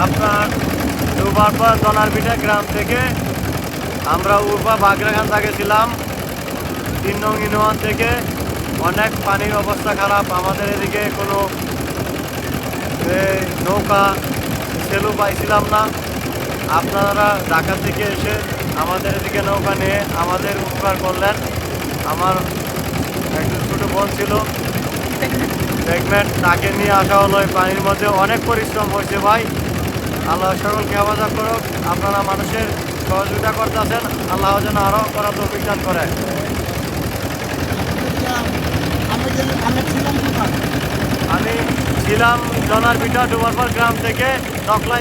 আপনার দুবারপর জনারবিটা গ্রাম থেকে আমরা উরপা বাগরাখান গেছিলাম 3 নং ইউনিয়ন থেকে। অনেক পানির অবস্থা খারাপ, আমাদের এদিকে কোনো নৌকা সেলু পাইছিলাম না। আপনারা ঢাকা থেকে এসে আমাদের এদিকে নৌকা নিয়ে আমাদের উপকার করলেন। আমার একজন ছোটো বোন ছিল প্রেগনেন্ট, তাকে নিয়ে আসা হলো এই পানির মধ্যে। অনেক পরিশ্রম হয়েছে ভাই। আল্লাহ সকলকে হেফাজত করুক। আপনারা মানুষের সহযোগিতা করতেছেন, আল্লাহ যেন আরও করার তৌফিক দান করে। আমি ছিলাম জনারবিটা ডুবারপাড় গ্রাম থেকে নকলা।